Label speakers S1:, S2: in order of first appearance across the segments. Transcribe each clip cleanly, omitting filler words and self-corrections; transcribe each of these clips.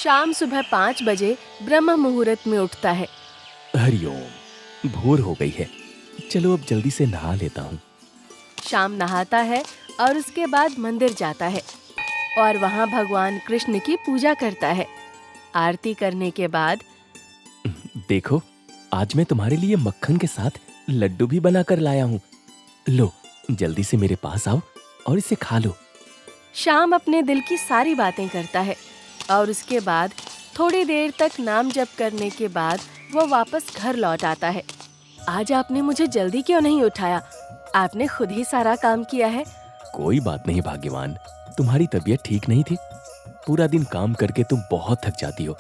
S1: शाम सुबह 5 बजे ब्रह्म मुहूर्त में उठता है।
S2: हरिओम, भोर हो गई है, चलो अब जल्दी से नहा लेता हूँ।
S1: शाम नहाता है और उसके बाद मंदिर जाता है और वहाँ भगवान कृष्ण की पूजा करता है। आरती करने के बाद
S2: देखो, आज मैं तुम्हारे लिए मक्खन के साथ लड्डू भी बना कर लाया हूँ। लो, जल्दी से मेरे पास आओ और इसे खा लो।
S1: शाम अपने दिल की सारी बातें करता है और उसके बाद थोड़ी देर तक नाम जप करने के बाद वो वापस घर लौट आता है। आज आपने मुझे जल्दी क्यों नहीं उठाया? आपने खुद ही सारा काम किया है।
S2: कोई बात नहीं भाग्यवान, तुम्हारी तबीयत ठीक नहीं थी। पूरा दिन काम करके तुम बहुत थक जाती हो,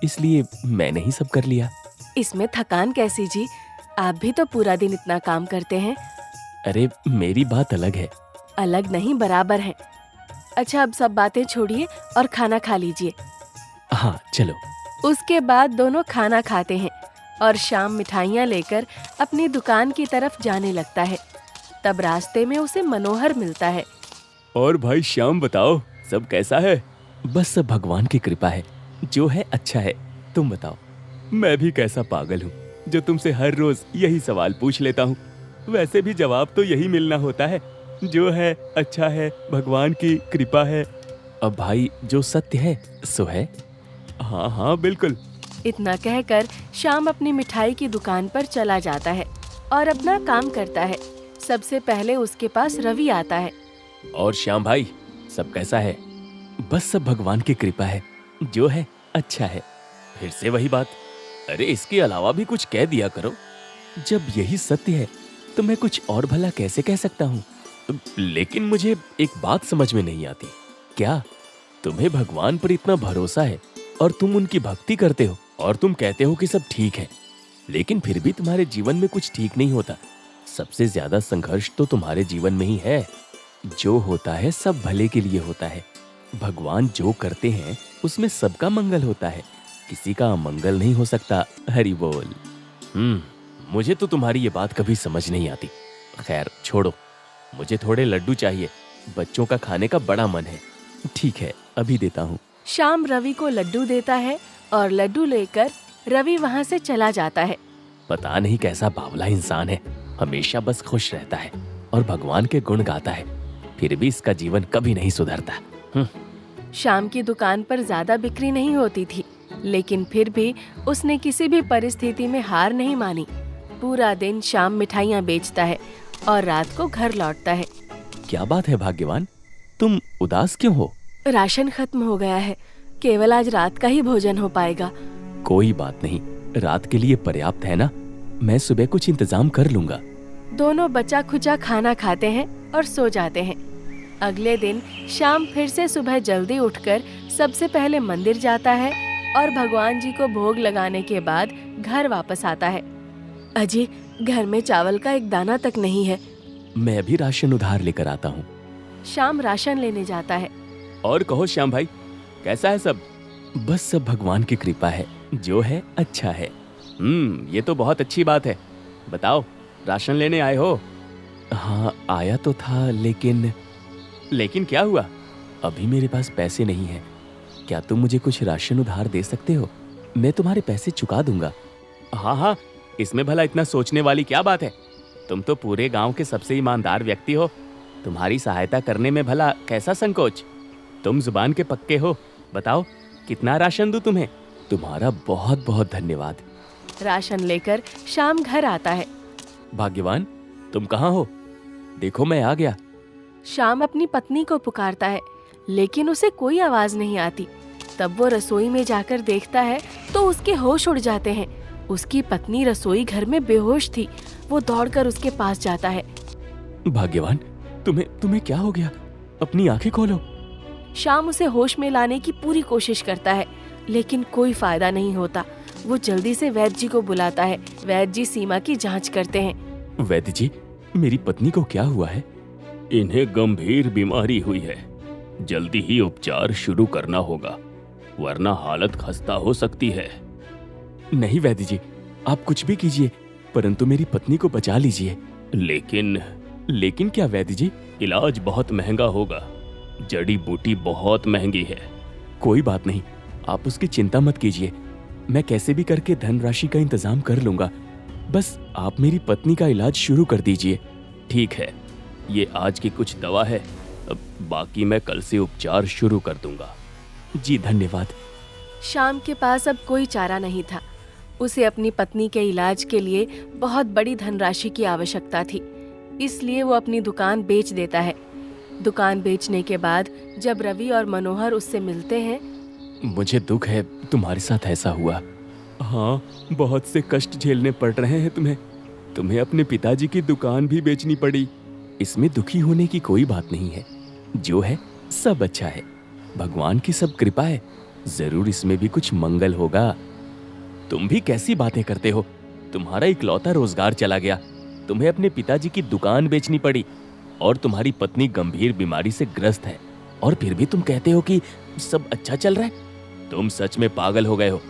S2: इसलिए मैंने ही सब कर लिया।
S1: इसमें थकान कैसी जी? आप भी तो पूरा दिन इतना काम करते हैं।
S2: अरे मेरी बात अलग है।
S1: अलग नहीं, बराबर है। अच्छा, अब सब बातें छोड़िए और खाना खा लीजिए।
S2: हाँ चलो।
S1: उसके बाद दोनों खाना खाते हैं और शाम मिठाइयाँ लेकर अपनी दुकान की तरफ जाने लगता है। तब रास्ते में उसे मनोहर मिलता है।
S2: और भाई श्याम, बताओ सब कैसा है? बस सब भगवान की कृपा है, जो है अच्छा है। तुम बताओ। मैं भी कैसा पागल हूँ जो तुमसे हर रोज यही सवाल पूछ लेता हूँ। वैसे भी जवाब तो यही मिलना होता है, जो है अच्छा है, भगवान की कृपा है। अब भाई, जो सत्य है सो है। हाँ हाँ बिल्कुल।
S1: इतना कहकर शाम अपनी मिठाई की दुकान पर चला जाता है और अपना काम करता है। सबसे पहले उसके पास रवि आता है।
S2: और श्याम भाई, सब कैसा है? बस सब भगवान की कृपा है, जो है अच्छा है। फिर से वही बात। अरे इसके अलावा भी कुछ कह दिया करो। जब यही सत्य है तो मैं कुछ और भला कैसे कह सकता हूँ? लेकिन मुझे एक बात समझ में नहीं आती। क्या तुम्हें भगवान पर इतना भरोसा है और तुम उनकी भक्ति करते हो और तुम कहते हो कि सब ठीक है, लेकिन फिर भी तुम्हारे जीवन में कुछ ठीक नहीं होता? सबसे ज्यादा संघर्ष तो तुम्हारे जीवन में ही है। जो होता है सब भले के लिए होता है। भगवान जो करते हैं उसमें सबका मंगल होता है, किसी का अमंगल नहीं हो सकता। हरि बोल। मुझे तो तुम्हारी ये बात कभी समझ नहीं आती। खैर छोड़ो, मुझे थोड़े लड्डू चाहिए, बच्चों का खाने का बड़ा मन है। ठीक है, अभी देता हूँ।
S1: शाम रवि को लड्डू देता है और लड्डू लेकर रवि वहाँ से चला जाता है।
S2: पता नहीं कैसा बावला इंसान है, हमेशा बस खुश रहता है और भगवान के गुण गाता है, फिर भी इसका जीवन कभी नहीं सुधरता।
S1: शाम की दुकान पर ज्यादा बिक्री नहीं होती थी, लेकिन फिर भी उसने किसी भी परिस्थिति में हार नहीं मानी। पूरा दिन शाम मिठाइयाँ बेचता है और रात को घर लौटता है।
S2: क्या बात है भाग्यवान, तुम उदास क्यों हो?
S1: राशन खत्म हो गया है, केवल आज रात का ही भोजन हो पाएगा।
S2: कोई बात नहीं, रात के लिए पर्याप्त है ना, मैं सुबह कुछ इंतजाम कर लूंगा।
S1: दोनों बचा खुचा खाना खाते हैं और सो जाते हैं। अगले दिन शाम फिर से सुबह जल्दी उठकर सबसे पहले मंदिर जाता है और भगवान जी को भोग लगाने के बाद घर वापस आता है। अजी, घर में चावल का एक दाना तक नहीं है।
S2: मैं भी राशन उधार लेकर आता हूँ।
S1: शाम राशन लेने जाता है।
S2: और कहो श्याम भाई, कैसा है सब? बस सब भगवान की कृपा है, जो है अच्छा है। ये तो बहुत अच्छी बात है। बताओ, राशन लेने आए हो? हाँ आया तो था, लेकिन क्या हुआ? अभी मेरे पास पैसे नहीं है। क्या तुम मुझे कुछ राशन उधार दे सकते हो? मैं तुम्हारे पैसे चुका दूंगा। हाँ हाँ, इसमें भला इतना सोचने वाली क्या बात है? तुम तो पूरे गांव के सबसे ईमानदार व्यक्ति हो, तुम्हारी सहायता करने में भला कैसा संकोच? तुम जुबान के पक्के हो। बताओ, कितना राशन दूं तुम्हें? तुम्हारा बहुत बहुत धन्यवाद।
S1: राशन लेकर शाम घर आता है।
S2: भाग्यवान, तुम कहाँ हो? देखो मैं आ गया।
S1: शाम अपनी पत्नी को पुकारता है, लेकिन उसे कोई आवाज नहीं आती। तब वो रसोई में जाकर देखता है तो उसके होश उड़ जाते हैं। उसकी पत्नी रसोई घर में बेहोश थी। वो दौड़कर उसके पास जाता है।
S2: भाग्यवान, तुम्हें क्या हो गया? अपनी आंखें खोलो।
S1: शाम उसे होश में लाने की पूरी कोशिश करता है, लेकिन कोई फायदा नहीं होता। वो जल्दी से वैद्य जी को बुलाता है। वैद्य जी सीमा की जांच करते हैं।
S2: वैद्य जी, मेरी पत्नी को क्या हुआ है?
S3: इन्हें गंभीर बीमारी हुई है, जल्दी ही उपचार शुरू करना होगा, वरना हालत खस्ता हो सकती है।
S2: नहीं वैद्य जी, आप कुछ भी कीजिए, परंतु मेरी पत्नी को बचा लीजिए।
S3: लेकिन
S2: क्या वैद्य जी?
S3: इलाज बहुत महंगा होगा, जड़ी बूटी बहुत महंगी है।
S2: कोई बात नहीं, आप उसकी चिंता मत कीजिए, मैं कैसे भी करके धनराशि का इंतजाम कर लूंगा। बस आप मेरी पत्नी का इलाज शुरू कर दीजिए।
S3: ठीक है, ये आज की कुछ दवा है, अब बाकी मैं कल से उपचार शुरू कर दूंगा।
S2: जी धन्यवाद।
S1: श्याम के पास अब कोई चारा नहीं था। उसे अपनी पत्नी के इलाज के लिए बहुत बड़ी धनराशि की आवश्यकता थी, इसलिए वो अपनी दुकान बेच देता है। दुकान बेचने के बाद जब रवि और मनोहर उससे मिलते हैं,
S2: मुझे दुख है तुम्हारे साथ ऐसा हुआ। हाँ, बहुत से कष्ट झेलने पड़ रहे हैं तुम्हें अपने पिताजी की दुकान भी बेचनी पड़ी। इसमें दुखी होने की कोई बात नहीं है, जो है सब अच्छा है, भगवान की सब कृपा है, जरूर इसमें भी कुछ मंगल होगा। तुम भी कैसी बातें करते हो, तुम्हारा इकलौता रोजगार चला गया, तुम्हें अपने पिताजी की दुकान बेचनी पड़ी और तुम्हारी पत्नी गंभीर बीमारी से ग्रस्त है, और फिर भी तुम कहते हो कि सब अच्छा चल रहा है। तुम सच में पागल हो गए हो,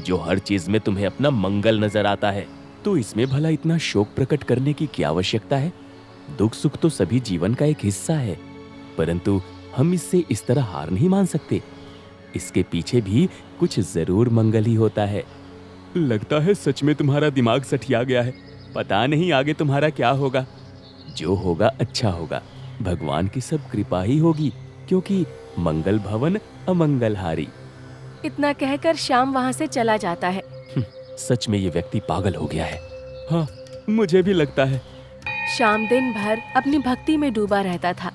S2: जो हर चीज में तुम्हें अपना मंगल नजर आता है, तो इसमें भला इतना शोक प्रकट करने की क्या आवश्यकता है। दुख सुख तो सभी जीवन का एक हिस्सा है, परंतु हम इससे इस तरह हार नहीं मान सकते। इसके पीछे भी कुछ जरूर मंगल ही होता है। लगता है सच में तुम्हारा दिमाग सठिया गया है, पता नहीं आगे तुम्हारा क्या होगा। जो होगा अच्छा होगा, भगवान की सब कृपा ही होगी, क्योंकि मंगल भवन अमंगल हारी।
S1: इतना कहकर श्याम वहाँ से चला जाता है।
S2: सच में ये व्यक्ति पागल हो गया है। हाँ, मुझे भी लगता है।
S1: श्याम दिन भर अपनी भक्ति में डूबा रहता था।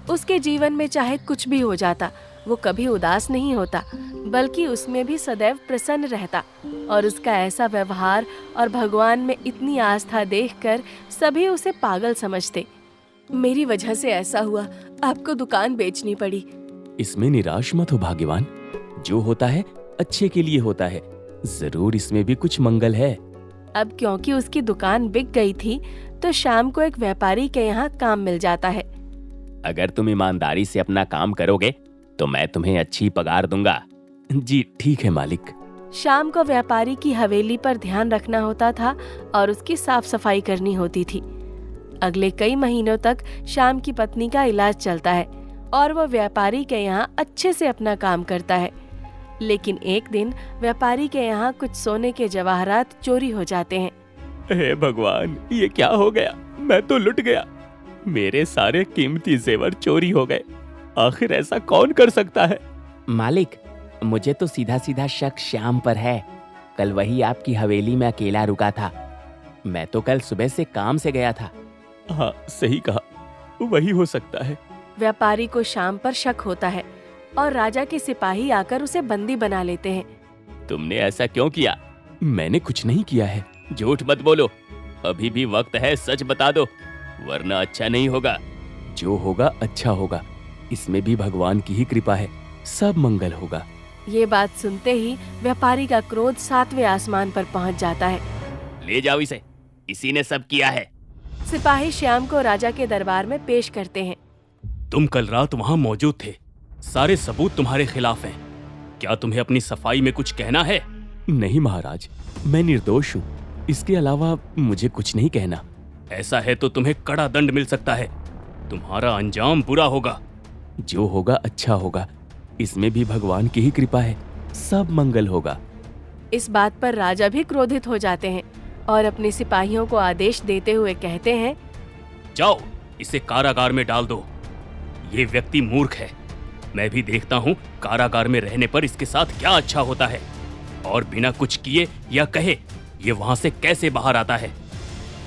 S1: उसके जीवन में चाहे कुछ भी हो जाता, वो कभी उदास नहीं होता, बल्कि उसमें भी सदैव प्रसन्न रहता। और उसका ऐसा व्यवहार और भगवान में इतनी आस्था देखकर सभी उसे पागल समझते। मेरी वजह से ऐसा हुआ, आपको दुकान बेचनी पड़ी।
S2: इसमें निराश मत हो भाग्यवान, जो होता है अच्छे के लिए होता है, जरूर इसमें भी कुछ मंगल है।
S1: अब क्योंकि उसकी दुकान बिक गई थी, तो श्याम को एक व्यापारी के यहाँ काम मिल जाता है।
S3: अगर तुम ईमानदारी से अपना काम करोगे तो मैं तुम्हें अच्छी पगार दूंगा।
S2: जी ठीक है मालिक।
S1: श्याम को व्यापारी की हवेली पर ध्यान रखना होता था और उसकी साफ सफाई करनी होती थी। अगले कई महीनों तक श्याम की पत्नी का इलाज चलता है और वो व्यापारी के यहाँ अच्छे से अपना काम करता है। लेकिन एक दिन व्यापारी के यहाँ कुछ सोने के जवाहरात चोरी हो जाते हैं।
S2: हे भगवान, ये क्या हो गया, मैं तो लुट गया। मेरे सारे कीमती जेवर चोरी हो गए। आखिर ऐसा कौन कर सकता है।
S4: मालिक, मुझे तो सीधा सीधा शक श्याम पर है। कल वही आपकी हवेली में अकेला रुका था। मैं तो कल सुबह से काम से गया था।
S2: हाँ सही कहा, वही हो सकता है।
S1: व्यापारी को श्याम पर शक होता है और राजा के सिपाही आकर उसे बंदी बना लेते हैं।
S3: तुमने ऐसा क्यों किया?
S2: मैंने कुछ नहीं किया है।
S3: झूठ मत बोलो, अभी भी वक्त है, सच बता दो, वरना अच्छा नहीं होगा।
S2: जो होगा अच्छा होगा, इसमें भी भगवान की ही कृपा है, सब मंगल होगा।
S1: ये बात सुनते ही व्यापारी का क्रोध 7वें आसमान पर पहुंच जाता है।
S3: ले जाओ इसे, इसी ने सब किया है।
S1: सिपाही श्याम को राजा के दरबार में पेश करते हैं।
S3: तुम कल रात वहाँ मौजूद थे, सारे सबूत तुम्हारे खिलाफ हैं। क्या तुम्हें अपनी सफाई में कुछ कहना है?
S2: नहीं महाराज, मैं निर्दोष हूँ, इसके अलावा मुझे कुछ नहीं कहना।
S3: ऐसा है तो तुम्हें कड़ा दंड मिल सकता है, तुम्हारा अंजाम बुरा होगा।
S2: जो होगा अच्छा होगा, इसमें भी भगवान की ही कृपा है, सब मंगल होगा।
S1: इस बात पर राजा भी क्रोधित हो जाते हैं और अपने सिपाहियों को आदेश देते हुए कहते हैं,
S3: जाओ इसे कारागार में डाल दो। ये व्यक्ति मूर्ख है, मैं भी देखता हूँ कारागार में रहने पर इसके साथ क्या अच्छा होता है, और बिना कुछ किए या कहे ये वहाँ से कैसे बाहर आता है।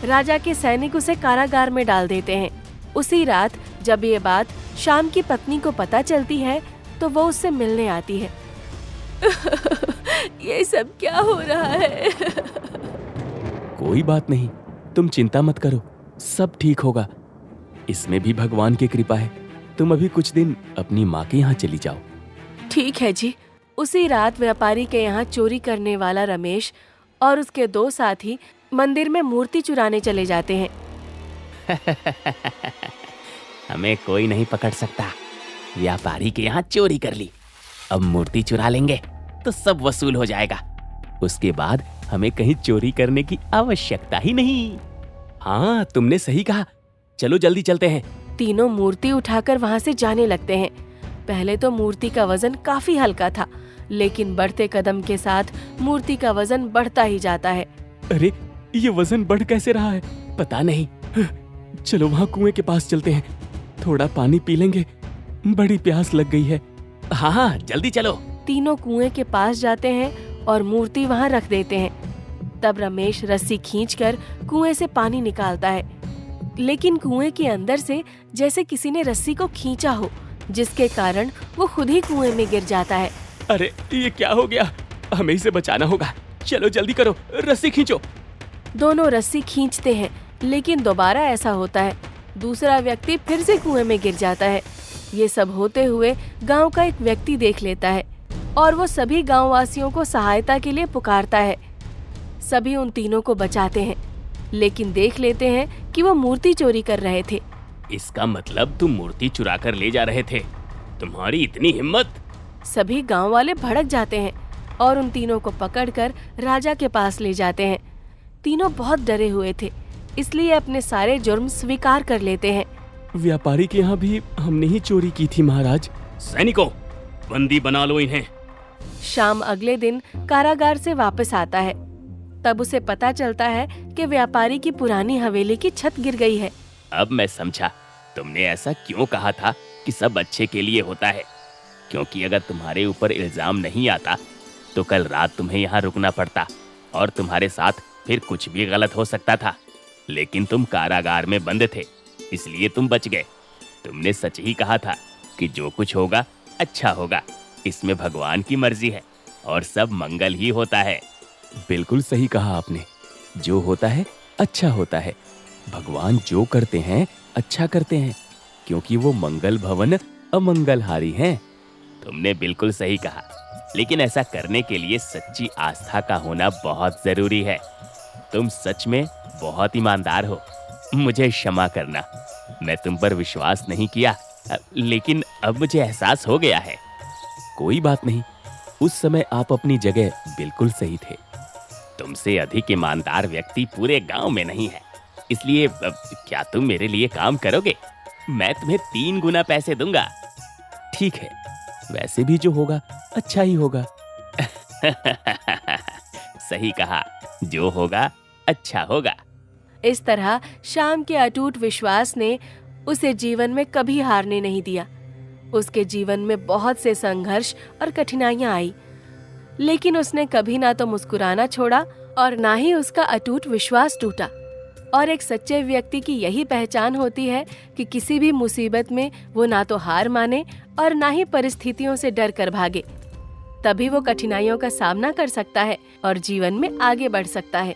S1: राजा के सैनिक उसे कारागार में डाल देते हैं। उसी रात जब ये बात श्याम की पत्नी को पता चलती है, तो वो उससे मिलने आती है। ये सब क्या हो रहा है?
S2: कोई बात नहीं, तुम चिंता मत करो, सब ठीक होगा। इसमें भी भगवान की कृपा है। तुम अभी कुछ दिन अपनी माँ के यहाँ चली जाओ।
S1: ठीक है जी। उसी रात व्यापारी के यहाँ चोरी करने वाला रमेश और उसके 2 साथी मंदिर में मूर्ति चुराने चले जाते हैं।
S4: हमें कोई नहीं पकड़ सकता। व्यापारी के यहाँ चोरी कर ली, अब मूर्ति चुरा लेंगे तो सब वसूल हो जाएगा। उसके बाद हमें कहीं चोरी करने की आवश्यकता ही नहीं।
S2: हाँ, तुमने सही कहा, चलो जल्दी चलते हैं।
S1: तीनों मूर्ति उठाकर वहाँ से जाने लगते हैं। पहले तो मूर्ति का वजन काफी हल्का था, लेकिन बढ़ते कदम के साथ मूर्ति का वजन बढ़ता ही जाता है।
S2: अरे ये वजन बढ़ कैसे रहा है?
S4: पता नहीं।
S2: चलो वहाँ कुएं के पास चलते हैं, थोड़ा पानी पी लेंगे, बड़ी प्यास लग गई है।
S4: हाँ हाँ, जल्दी चलो।
S1: तीनों कुएं के पास जाते हैं और मूर्ति वहाँ रख देते हैं। तब रमेश रस्सी खींचकर कुएं से पानी निकालता है, लेकिन कुएं के अंदर से जैसे किसी ने रस्सी को खींचा हो, जिसके कारण वो खुद ही कुएं में गिर जाता है।
S2: अरे ये क्या हो गया? हमें इसे बचाना होगा। चलो जल्दी करो, रस्सी खींचो।
S1: दोनों रस्सी खींचते हैं, लेकिन दोबारा ऐसा होता है। दूसरा व्यक्ति फिर से कुएं में गिर जाता है। ये सब होते हुए गांव का एक व्यक्ति देख लेता है और वो सभी गांववासियों को सहायता के लिए पुकारता है। सभी उन तीनों को बचाते हैं, लेकिन देख लेते हैं कि वो मूर्ति चोरी कर रहे थे।
S3: इसका मतलब तुम मूर्ति चुरा कर ले जा रहे थे? तुम्हारी इतनी हिम्मत!
S1: सभी गांव वाले भड़क जाते हैं और उन तीनों को पकड़कर राजा के पास ले जाते हैं। तीनों बहुत डरे हुए थे, इसलिए अपने सारे जुर्म स्वीकार कर लेते हैं।
S2: व्यापारी के यहाँ भी हमने ही चोरी की थी महाराज।
S3: सैनिकों, बंदी बना लो इन्हें।
S1: शाम अगले दिन कारागार से वापस आता है। तब उसे पता चलता है कि व्यापारी की पुरानी हवेली की छत गिर गई है।
S4: अब मैं समझा तुमने ऐसा क्यों कहा था कि सब अच्छे के लिए होता है। क्योंकि अगर तुम्हारे ऊपर इल्जाम नहीं आता तो कल रात तुम्हें यहाँ रुकना पड़ता और तुम्हारे साथ फिर कुछ भी गलत हो सकता था। लेकिन तुम कारागार में बंद थे, इसलिए तुम बच गए। तुमने सच ही कहा था कि जो कुछ होगा अच्छा होगा। इसमें भगवान की मर्जी है और सब मंगल ही होता है।
S2: बिल्कुल सही कहा आपने, जो होता है अच्छा होता है। भगवान जो करते हैं अच्छा करते हैं, क्योंकि वो मंगल भवन अमंगलहारी हैं।
S4: तुमने बिल्कुल सही कहा, लेकिन ऐसा करने के लिए सच्ची आस्था का होना बहुत जरूरी है। तुम सच में बहुत ईमानदार हो। मुझे क्षमा करना, मैं तुम पर विश्वास नहीं किया, लेकिन अब मुझे एहसास हो गया है।
S2: कोई बात नहीं, उस समय आप अपनी जगह बिल्कुल सही थे।
S4: तुमसे अधिक ईमानदार व्यक्ति पूरे गांव में नहीं है, इसलिए क्या तुम मेरे लिए काम करोगे? मैं तुम्हें 3 गुना पैसे दूंगा।
S2: ठीक है, वैसे भी जो होगा अच्छा ही होगा।
S4: सही कहा, जो होगा अच्छा होगा।
S1: इस तरह शाम के अटूट विश्वास ने उसे जीवन में कभी हारने नहीं दिया। उसके जीवन में बहुत से संघर्ष और कठिनाइयां आई, लेकिन उसने कभी ना तो मुस्कुराना छोड़ा और ना ही उसका अटूट विश्वास टूटा। और एक सच्चे व्यक्ति की यही पहचान होती है कि किसी भी मुसीबत में वो ना तो हार माने और ना ही परिस्थितियों से डर कर भागे। तभी वो कठिनाइयों का सामना कर सकता है और जीवन में आगे बढ़ सकता है।